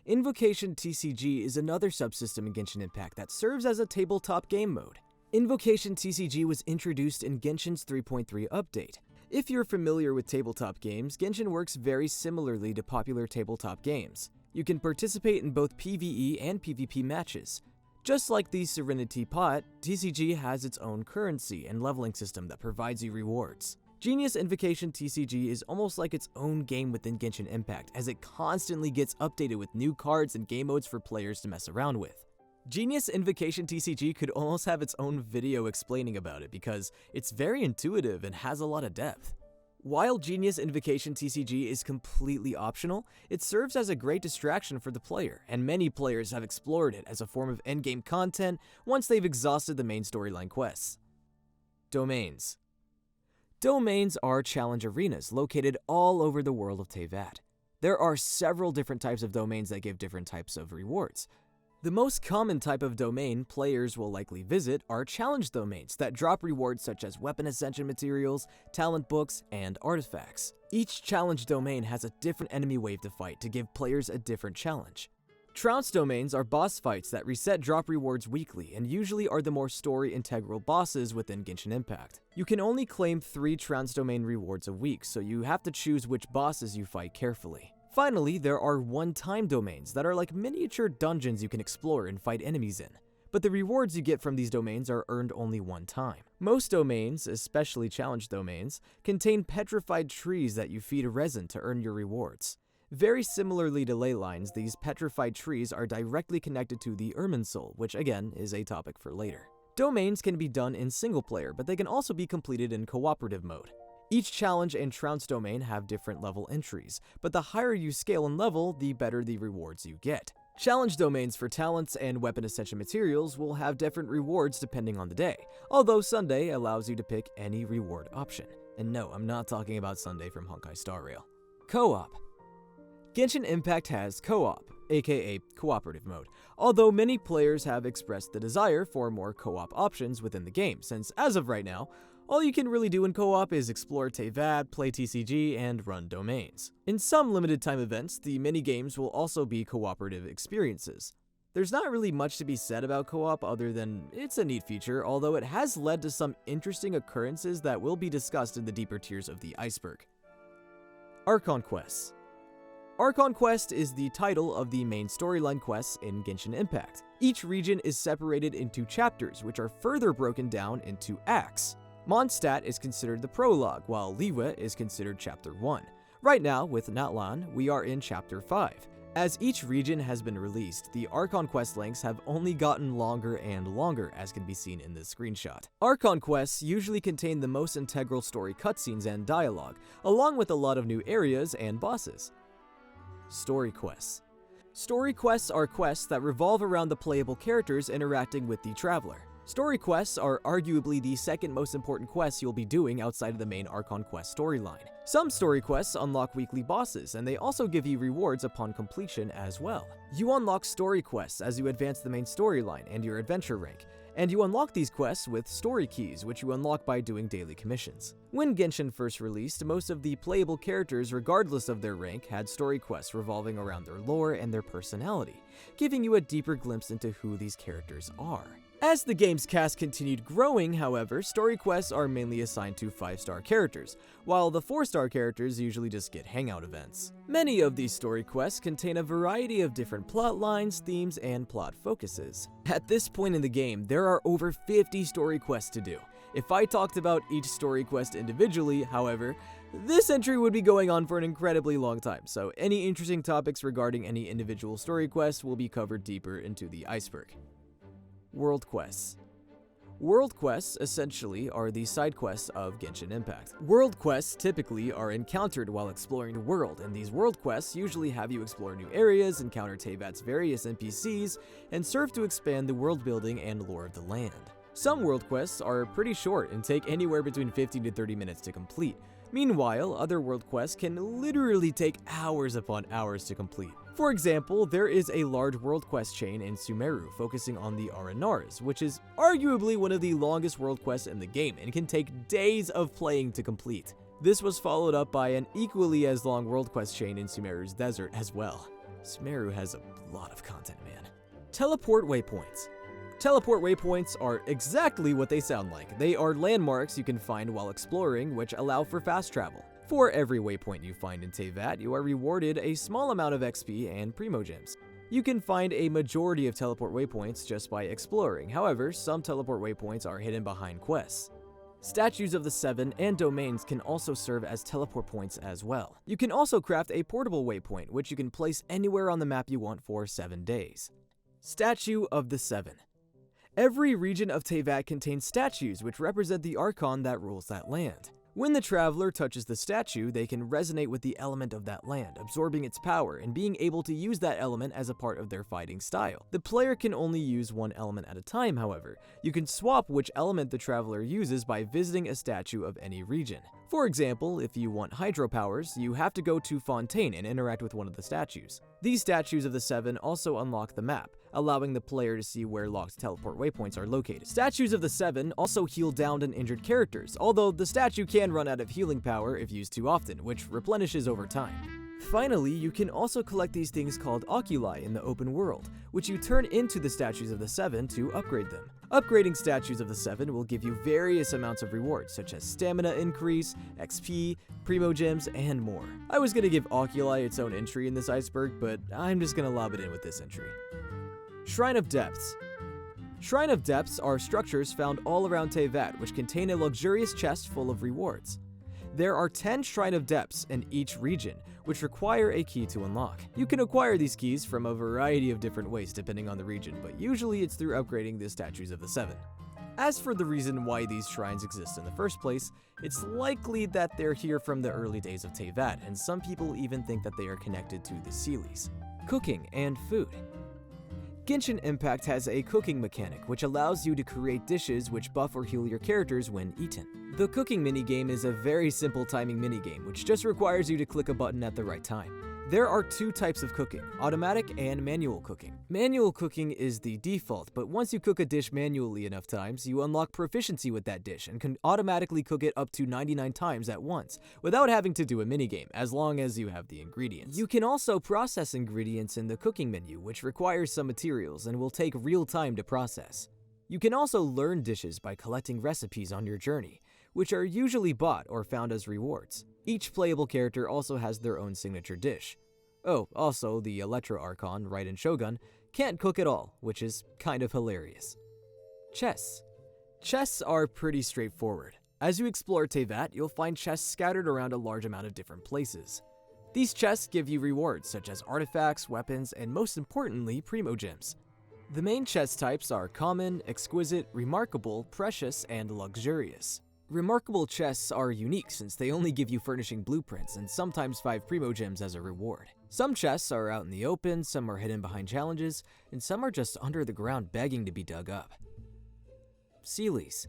Invocation TCG is another subsystem in Genshin Impact that serves as a tabletop game mode. Invocation TCG was introduced in Genshin's 3.3 update. If you're familiar with tabletop games, Genshin works very similarly to popular tabletop games. You can participate in both PvE and PvP matches. Just like the Serenity Pot, TCG has its own currency and leveling system that provides you rewards. Genius Invocation TCG is almost like its own game within Genshin Impact, as it constantly gets updated with new cards and game modes for players to mess around with. Genius Invocation TCG could almost have its own video explaining about it because it's very intuitive and has a lot of depth. While Genius Invocation TCG is completely optional, it serves as a great distraction for the player, and many players have explored it as a form of endgame content once they've exhausted the main storyline quests. Domains. Domains are challenge arenas located all over the world of Tavat. There are several different types of domains that give different types of rewards. The most common type of domain players will likely visit are challenge domains that drop rewards such as weapon ascension materials, talent books, and artifacts. Each challenge domain has a different enemy wave to fight to give players a different challenge. Trounce domains are boss fights that reset drop rewards weekly and usually are the more story integral bosses within Genshin Impact. You can only claim 3 Trounce domain rewards a week, so you have to choose which bosses you fight carefully. Finally, there are one-time domains that are like miniature dungeons you can explore and fight enemies in, but the rewards you get from these domains are earned only one time. Most domains, especially challenge domains, contain petrified trees that you feed resin to earn your rewards. Very similarly to Laylines, these petrified trees are directly connected to the Irminsul, which again is a topic for later. Domains can be done in single player, but they can also be completed in cooperative mode. Each challenge and trounce domain have different level entries, but the higher you scale in level, the better the rewards you get. Challenge domains for talents and weapon ascension materials will have different rewards depending on the day, although Sunday allows you to pick any reward option. And no, I'm not talking about Sunday from Honkai Star Rail. Co-op. Genshin Impact has co-op, aka cooperative mode, although many players have expressed the desire for more co-op options within the game, since as of right now, all you can really do in co-op is explore Tavat, play TCG, and run domains. In some limited time events, the mini-games will also be cooperative experiences. There's not really much to be said about co-op other than it's a neat feature, although it has led to some interesting occurrences that will be discussed in the deeper tiers of the Iceberg. Archon Quest. Archon Quest is the title of the main storyline quests in Genshin Impact. Each region is separated into chapters, which are further broken down into acts. Mondstadt is considered the prologue, while Liyue is considered chapter 1. Right now, with Natlan, we are in chapter 5. As each region has been released, the Archon Quest lengths have only gotten longer and longer, as can be seen in this screenshot. Archon Quests usually contain the most integral story cutscenes and dialogue, along with a lot of new areas and bosses. Story Quests. Story Quests are quests that revolve around the playable characters interacting with the traveler. Story Quests are arguably the second most important quests you'll be doing outside of the main Archon Quest storyline. Some story quests unlock weekly bosses, and they also give you rewards upon completion as well. You unlock story quests as you advance the main storyline and your adventure rank, and you unlock these quests with story keys, which you unlock by doing daily commissions. When Genshin first released, most of the playable characters, regardless of their rank, had story quests revolving around their lore and their personality, giving you a deeper glimpse into who these characters are. As the game's cast continued growing, however, story quests are mainly assigned to 5-star characters, while the 4-star characters usually just get hangout events. Many of these story quests contain a variety of different plot lines, themes, and plot focuses. At this point in the game, there are over 50 story quests to do. If I talked about each story quest individually, however, this entry would be going on for an incredibly long time, so any interesting topics regarding any individual story quests will be covered deeper into the Iceberg. World Quests. World Quests essentially are the side quests of Genshin Impact. World Quests typically are encountered while exploring the world, and these World Quests usually have you explore new areas, encounter Tavat's various NPCs, and serve to expand the world building and lore of the land. Some World Quests are pretty short and take anywhere between 15 to 30 minutes to complete. Meanwhile, other World Quests can literally take hours upon hours to complete. For example, there is a large world quest chain in Sumeru focusing on the Arenaris, which is arguably one of the longest world quests in the game and can take days of playing to complete. This was followed up by an equally as long world quest chain in Sumeru's desert as well. Sumeru has a lot of content, man. Teleport waypoints. Teleport waypoints are exactly what they sound like. They are landmarks you can find while exploring, which allow for fast travel. For every waypoint you find in Tavat, you are rewarded a small amount of XP and Primogems. You can find a majority of teleport waypoints just by exploring, however, some teleport waypoints are hidden behind quests. Statues of the Seven and domains can also serve as teleport points as well. You can also craft a portable waypoint, which you can place anywhere on the map you want for 7 days. Statue of the Seven. Every region of Tavat contains statues which represent the Archon that rules that land. When the traveler touches the statue, they can resonate with the element of that land, absorbing its power and being able to use that element as a part of their fighting style. The player can only use one element at a time, however. You can swap which element the traveler uses by visiting a statue of any region. For example, if you want hydro powers, you have to go to Fontaine and interact with one of the statues. These statues of the 7 also unlock the map, allowing the player to see where locked teleport waypoints are located. Statues of the 7 also heal downed and injured characters, although the statue can run out of healing power if used too often, which replenishes over time. Finally, you can also collect these things called oculi in the open world, which you turn into the statues of the 7 to upgrade them. Upgrading statues of the 7 will give you various amounts of rewards, such as stamina increase, XP, primo gems, and more. I was gonna give oculi its own entry in this iceberg, but I'm just gonna lob it in with this entry. Shrine of Depths. Shrine of Depths are structures found all around Tavat, which contain a luxurious chest full of rewards. There are 10 Shrine of Depths in each region, which require a key to unlock. You can acquire these keys from a variety of different ways depending on the region, but usually it's through upgrading the statues of the 7. As for the reason why these shrines exist in the first place, it's likely that they're here from the early days of Tavat, and some people even think that they are connected to the Celes. Cooking and food. Genshin Impact has a cooking mechanic which allows you to create dishes which buff or heal your characters when eaten. The cooking minigame is a very simple timing minigame which just requires you to click a button at the right time. There are 2 types of cooking, automatic and manual cooking. Manual cooking is the default, but once you cook a dish manually enough times, you unlock proficiency with that dish and can automatically cook it up to 99 times at once, without having to do a minigame, as long as you have the ingredients. You can also process ingredients in the cooking menu, which requires some materials and will take real time to process. You can also learn dishes by collecting recipes on your journey, which are usually bought or found as rewards. Each playable character also has their own signature dish. Oh, also, the Electro Archon, Raiden Shogun, can't cook at all, which is kind of hilarious. Chests. Chests are pretty straightforward. As you explore Tavat, you'll find chests scattered around a large amount of different places. These chests give you rewards such as artifacts, weapons, and most importantly, primo gems. The main chest types are common, exquisite, remarkable, precious, and luxurious. Remarkable chests are unique since they only give you furnishing blueprints and sometimes 5 primo gems as a reward. Some chests are out in the open, some are hidden behind challenges, and some are just under the ground begging to be dug up. Celes.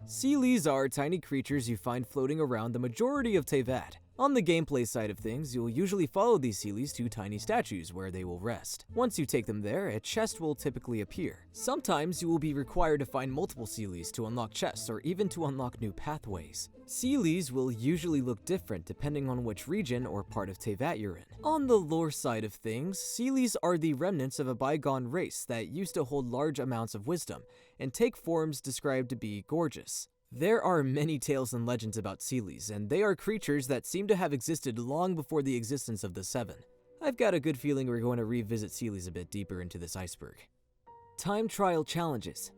Celes are tiny creatures you find floating around the majority of Tavat. On the gameplay side of things, you'll usually follow these Celes to tiny statues where they will rest. Once you take them there, a chest will typically appear. Sometimes you will be required to find multiple Celes to unlock chests or even to unlock new pathways. Celes will usually look different depending on which region or part of Tavat you're in. On the lore side of things, Celes are the remnants of a bygone race that used to hold large amounts of wisdom and take forms described to be gorgeous. There are many tales and legends about Celes, and they are creatures that seem to have existed long before the existence of the 7. I've got a good feeling we're going to revisit Celes a bit deeper into this iceberg. Time Trial Challenges.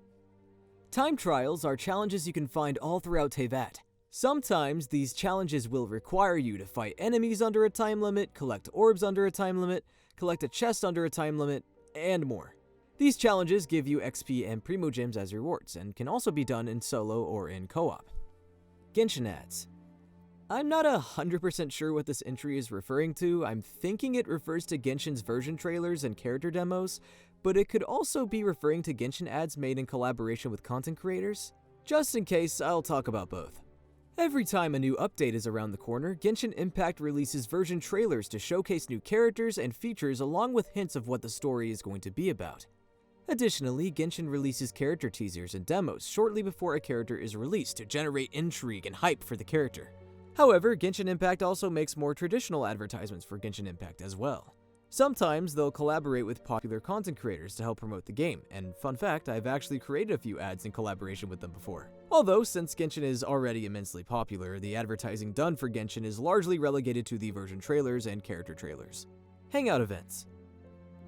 Time trials are challenges you can find all throughout Tavat. Sometimes these challenges will require you to fight enemies under a time limit, collect orbs under a time limit, collect a chest under a time limit, and more. These challenges give you XP and primo gems as rewards, and can also be done in solo or in co-op. Genshin Ads. I'm not 100% sure what this entry is referring to. I'm thinking it refers to Genshin's version trailers and character demos, but it could also be referring to Genshin Ads made in collaboration with content creators. Just in case, I'll talk about both. Every time a new update is around the corner, Genshin Impact releases version trailers to showcase new characters and features along with hints of what the story is going to be about. Additionally, Genshin releases character teasers and demos shortly before a character is released to generate intrigue and hype for the character. However, Genshin Impact also makes more traditional advertisements for Genshin Impact as well. Sometimes they'll collaborate with popular content creators to help promote the game, and fun fact, I've actually created a few ads in collaboration with them before. Although, since Genshin is already immensely popular, the advertising done for Genshin is largely relegated to the version trailers and character trailers. Hangout Events.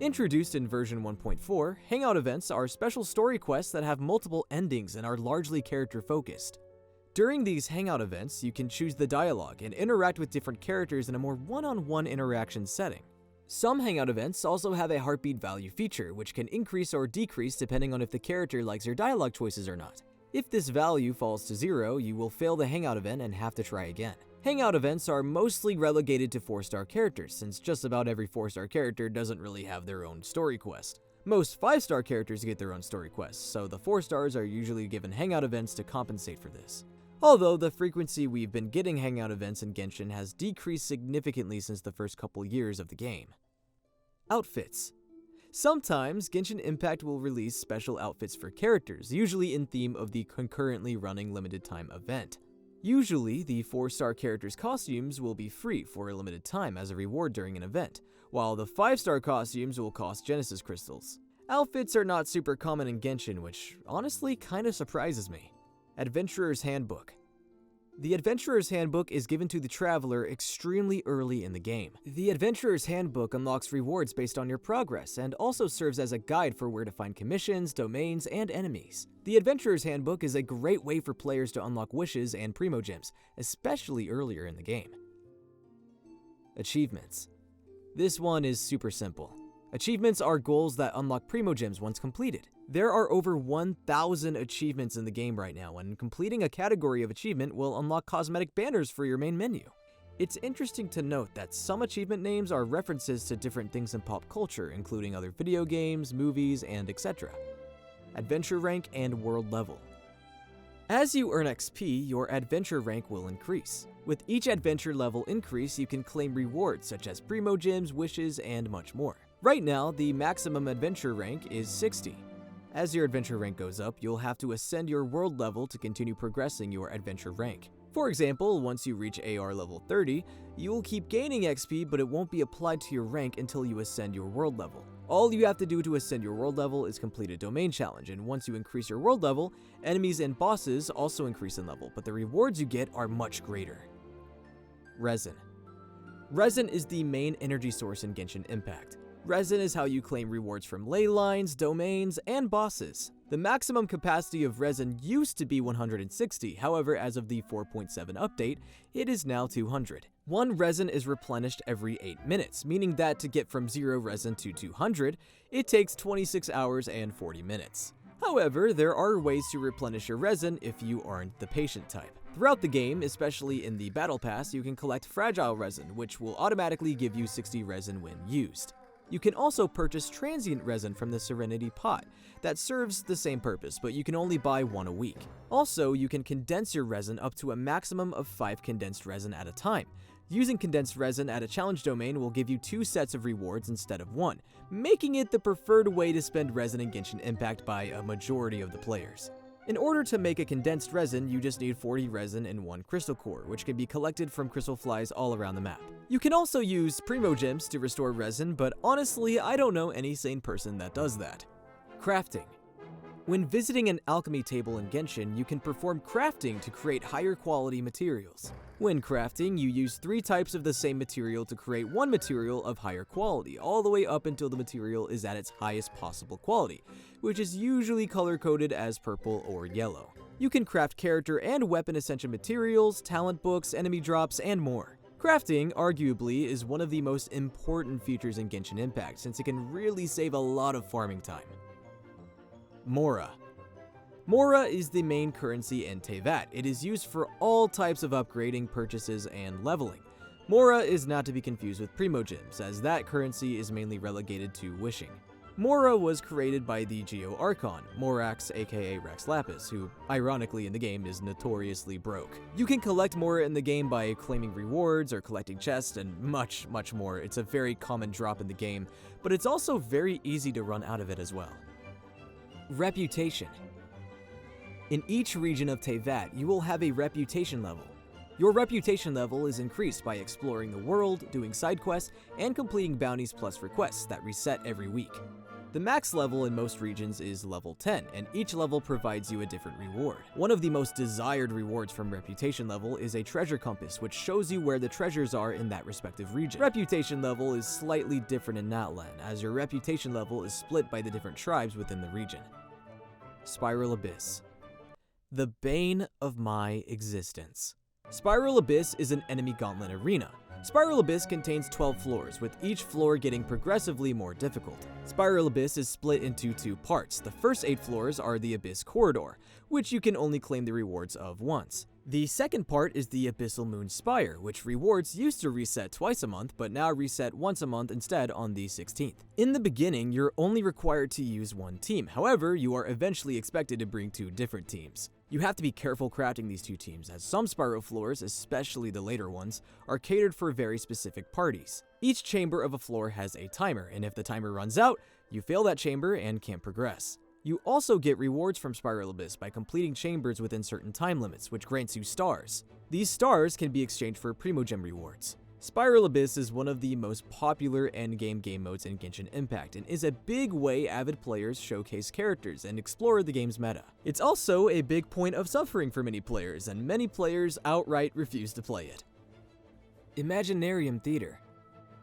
Introduced in version 1.4, Hangout Events are special story quests that have multiple endings and are largely character-focused. During these Hangout Events, you can choose the dialogue and interact with different characters in a more one-on-one interaction setting. Some Hangout Events also have a heartbeat value feature, which can increase or decrease depending on if the character likes your dialogue choices or not. If this value falls to 0, you will fail the Hangout event and have to try again. Hangout events are mostly relegated to 4-star characters, since just about every 4-star character doesn't really have their own story quest. Most 5-star characters get their own story quests, so the 4 stars are usually given Hangout events to compensate for this. Although the frequency we've been getting Hangout events in Genshin has decreased significantly since the first couple years of the game. Outfits. Sometimes Genshin Impact will release special outfits for characters, usually in theme of the concurrently running limited time event. Usually, the 4-star characters' costumes will be free for a limited time as a reward during an event, while the 5-star costumes will cost Genesis crystals. Outfits are not super common in Genshin, which honestly kinda surprises me. Adventurer's Handbook. The Adventurer's Handbook is given to the traveler extremely early in the game. The Adventurer's Handbook unlocks rewards based on your progress and also serves as a guide for where to find commissions, domains, and enemies. The Adventurer's Handbook is a great way for players to unlock wishes and primogems, especially earlier in the game. Achievements. This one is super simple. Achievements are goals that unlock primogems once completed. There are over 1,000 achievements in the game right now, and completing a category of achievement will unlock cosmetic banners for your main menu. It's interesting to note that some achievement names are references to different things in pop culture, including other video games, movies, and etc. Adventure rank and world level. As you earn XP, your adventure rank will increase. With each adventure level increase, you can claim rewards such as primogems, wishes, and much more. Right now, the maximum adventure rank is 60. As your adventure rank goes up, you'll have to ascend your world level to continue progressing your adventure rank. For example, once you reach AR level 30, you will keep gaining XP, but it won't be applied to your rank until you ascend your world level. All you have to do to ascend your world level is complete a domain challenge, and once you increase your world level, enemies and bosses also increase in level, but the rewards you get are much greater. Resin. Resin is the main energy source in Genshin Impact. Resin is how you claim rewards from Laylines, domains, and bosses. The maximum capacity of Resin used to be 160, however, as of the 4.7 update, it is now 200. One Resin is replenished every 8 minutes, meaning that to get from 0 Resin to 200, it takes 26 hours and 40 minutes. However, there are ways to replenish your Resin if you aren't the patient type. Throughout the game, especially in the Battle Pass, you can collect Fragile Resin, which will automatically give you 60 Resin when used. You can also purchase transient resin from the Serenity Pot that serves the same purpose, but you can only buy 1 a week. Also, you can condense your resin up to a maximum of 5 condensed resin at a time. Using condensed resin at a challenge domain will give you 2 sets of rewards instead of 1, making it the preferred way to spend resin in Genshin Impact by a majority of the players. In order to make a condensed resin, you just need 40 resin and 1 crystal core, which can be collected from crystal flies all around the map. You can also use primogems to restore resin, but honestly, I don't know any sane person that does that. Crafting. When visiting an alchemy table in Genshin, you can perform crafting to create higher quality materials. When crafting, you use 3 types of the same material to create one material of higher quality, all the way up until the material is at its highest possible quality, which is usually color-coded as purple or yellow. You can craft character and weapon essential materials, talent books, enemy drops, and more. Crafting, arguably, is one of the most important features in Genshin Impact, since it can really save a lot of farming time. Mora. Mora is the main currency in Tavat. It is used for all types of upgrading, purchases, and leveling. Mora is not to be confused with primogems, as that currency is mainly relegated to wishing. Mora was created by the Geo Archon, Morax aka Rex Lapis, who, ironically in the game, is notoriously broke. You can collect Mora in the game by claiming rewards or collecting chests and much more. It's a very common drop in the game, but it's also very easy to run out of it as well. Reputation. In each region of Tavat, you will have a reputation level. Your reputation level is increased by exploring the world, doing side quests, and completing bounties plus requests that reset every week. The max level in most regions is level 10, and each level provides you a different reward. One of the most desired rewards from reputation level is a treasure compass, which shows you where the treasures are in that respective region. Reputation level is slightly different in Natlan, as your reputation level is split by the different tribes within the region. Spiral Abyss. The bane of my existence. Spiral Abyss is an enemy gauntlet arena. Spiral Abyss contains 12 floors, with each floor getting progressively more difficult. Spiral Abyss is split into 2 parts. The first 8 floors are the Abyss Corridor, which you can only claim the rewards of once. The second part is the Abyssal Moon Spire, which rewards used to reset twice a month, but now reset once a month instead on the 16th. In the beginning, you're only required to use one team. However, you are eventually expected to bring 2 different teams. You have to be careful crafting these 2 teams, as some spiral floors, especially the later ones, are catered for very specific parties. Each chamber of a floor has a timer, and if the timer runs out, you fail that chamber and can't progress. You also get rewards from Spiral Abyss by completing chambers within certain time limits, which grants you stars. These stars can be exchanged for Primogem rewards. Spiral Abyss is one of the most popular endgame game modes in Genshin Impact and is a big way avid players showcase characters and explore the game's meta. It's also a big point of suffering for many players, and many players outright refuse to play it. Imaginarium Theater.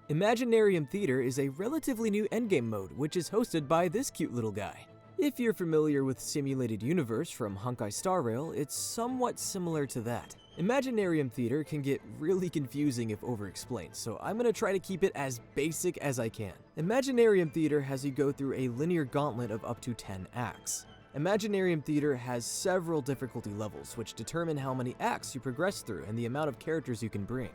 Imaginarium Theater is a relatively new endgame mode, which is hosted by this cute little guy. If you're familiar with Simulated Universe from Honkai Star Rail, it's somewhat similar to that. Imaginarium Theater can get really confusing if overexplained, so I'm going to try to keep it as basic as I can. Imaginarium Theater has you go through a linear gauntlet of up to 10 acts. Imaginarium Theater has several difficulty levels, which determine how many acts you progress through and the amount of characters you can bring.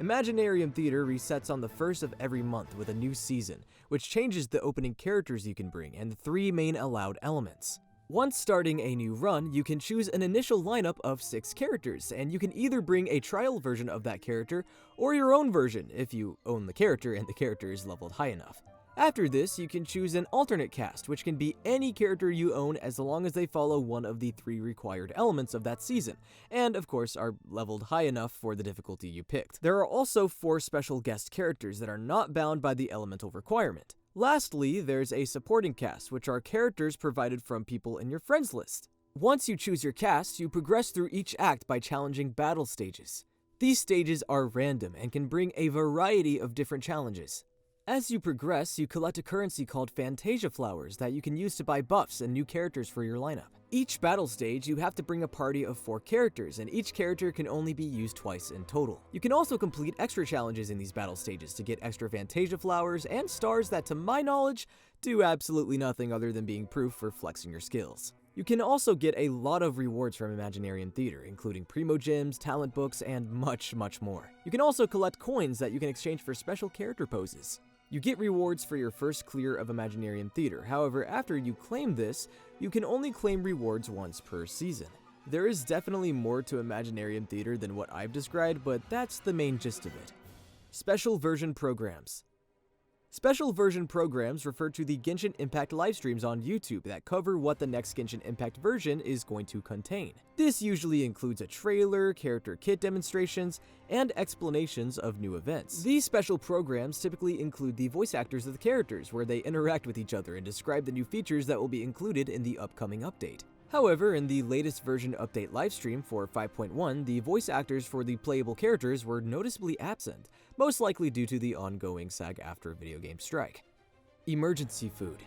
Imaginarium Theater resets on the first of every month with a new season, which changes the opening characters you can bring and the 3 main allowed elements. Once starting a new run, you can choose an initial lineup of 6 characters, and you can either bring a trial version of that character or your own version if you own the character and the character is leveled high enough. After this, you can choose an alternate cast, which can be any character you own as long as they follow one of the 3 required elements of that season, and of course are leveled high enough for the difficulty you picked. There are also 4 special guest characters that are not bound by the elemental requirement. Lastly, there's a supporting cast, which are characters provided from people in your friends list. Once you choose your cast, you progress through each act by challenging battle stages. These stages are random and can bring a variety of different challenges. As you progress, you collect a currency called Fantasia Flowers that you can use to buy buffs and new characters for your lineup. Each battle stage, you have to bring a party of 4 characters, and each character can only be used twice in total. You can also complete extra challenges in these battle stages to get extra Fantasia Flowers and stars that, to my knowledge, do absolutely nothing other than being proof for flexing your skills. You can also get a lot of rewards from Imaginarium Theater, including Primogems, talent books, and much more. You can also collect coins that you can exchange for special character poses. You get rewards for your first clear of Imaginarium Theater. However, after you claim this, you can only claim rewards once per season. There is definitely more to Imaginarium Theater than what I've described, but that's the main gist of it. Special version programs. Special version programs refer to the Genshin Impact livestreams on YouTube that cover what the next Genshin Impact version is going to contain. This usually includes a trailer, character kit demonstrations, and explanations of new events. These special programs typically include the voice actors of the characters, where they interact with each other and describe the new features that will be included in the upcoming update. However, in the latest version update livestream for 5.1, the voice actors for the playable characters were noticeably absent, most likely due to the ongoing SAG-AFTRA video game strike. Emergency food.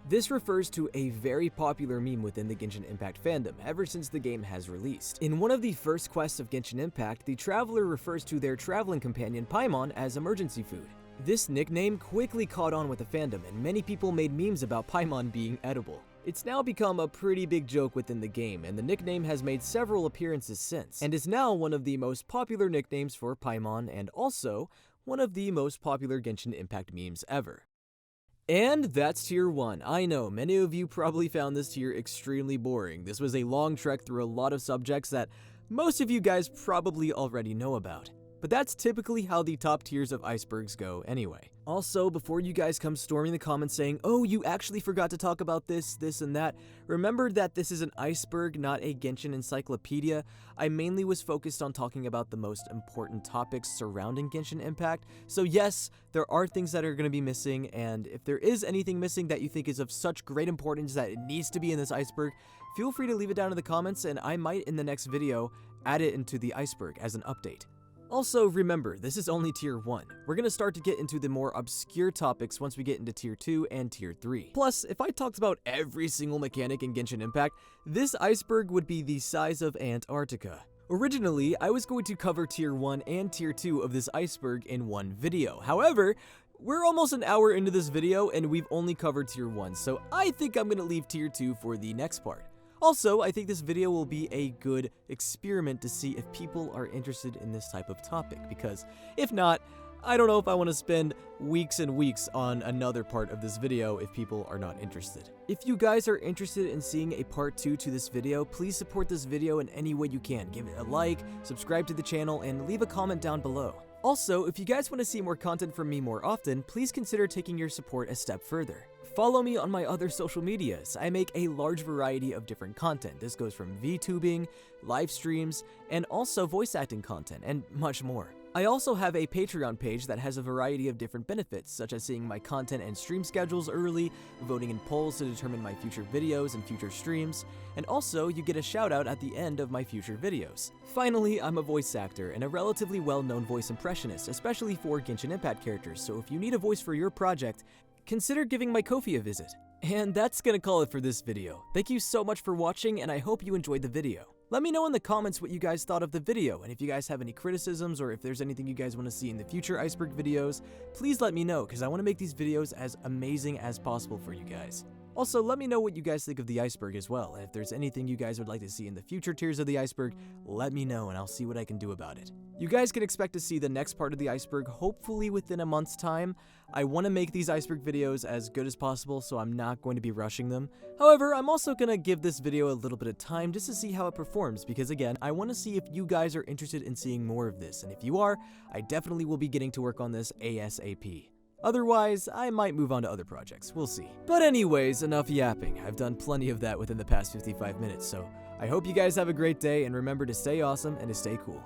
This refers to a very popular meme within the Genshin Impact fandom ever since the game has released. In one of the first quests of Genshin Impact, the traveler refers to their traveling companion Paimon as emergency food. This nickname quickly caught on with the fandom, and many people made memes about Paimon being edible. It's now become a pretty big joke within the game, and the nickname has made several appearances since, and is now one of the most popular nicknames for Paimon, and also one of the most popular Genshin Impact memes ever. And that's Tier 1. I know, many of you probably found this tier extremely boring. This was a long trek through a lot of subjects that most of you guys probably already know about. But that's typically how the top tiers of icebergs go anyway. Also, before you guys come storming the comments saying, oh, you actually forgot to talk about this, and that, remember that this is an iceberg, not a Genshin encyclopedia. I mainly was focused on talking about the most important topics surrounding Genshin Impact. So yes, there are things that are going to be missing, and if there is anything missing that you think is of such great importance that it needs to be in this iceberg, feel free to leave it down in the comments, and I might in the next video add it into the iceberg as an update. Also, remember, this is only Tier 1. We're going to start to get into the more obscure topics once we get into Tier 2 and Tier 3. Plus, if I talked about every single mechanic in Genshin Impact, this iceberg would be the size of Antarctica. Originally, I was going to cover Tier 1 and Tier 2 of this iceberg in one video. However, we're almost an hour into this video and we've only covered Tier 1, so I think I'm gonna leave Tier 2 for the next part. Also, I think this video will be a good experiment to see if people are interested in this type of topic, because if not, I don't know if I want to spend weeks and weeks on another part of this video if people are not interested. If you guys are interested in seeing a part 2 to this video, please support this video in any way you can. Give it a like, subscribe to the channel, and leave a comment down below. Also, if you guys want to see more content from me more often, please consider taking your support a step further. Follow me on my other social medias. I make a large variety of different content. This goes from VTubing, live streams, and also voice acting content, and much more. I also have a Patreon page that has a variety of different benefits, such as seeing my content and stream schedules early, voting in polls to determine my future videos and future streams, and also you get a shout out at the end of my future videos. Finally, I'm a voice actor and a relatively well-known voice impressionist, especially for Genshin Impact characters, so if you need a voice for your project, consider giving my Ko-fi a visit. And that's gonna call it for this video. Thank you so much for watching, and I hope you enjoyed the video. Let me know in the comments what you guys thought of the video, and if you guys have any criticisms or if there's anything you guys want to see in the future Iceberg videos, please let me know, because I want to make these videos as amazing as possible for you guys. Also, let me know what you guys think of the iceberg as well, and if there's anything you guys would like to see in the future tiers of the iceberg, let me know and I'll see what I can do about it. You guys can expect to see the next part of the iceberg hopefully within a month's time. I want to make these iceberg videos as good as possible, so I'm not going to be rushing them. However, I'm also going to give this video a little bit of time just to see how it performs, because again, I want to see if you guys are interested in seeing more of this, and if you are, I definitely will be getting to work on this ASAP. Otherwise, I might move on to other projects, we'll see. But anyways, enough yapping. I've done plenty of that within the past 55 minutes, so I hope you guys have a great day, and remember to stay awesome and to stay cool.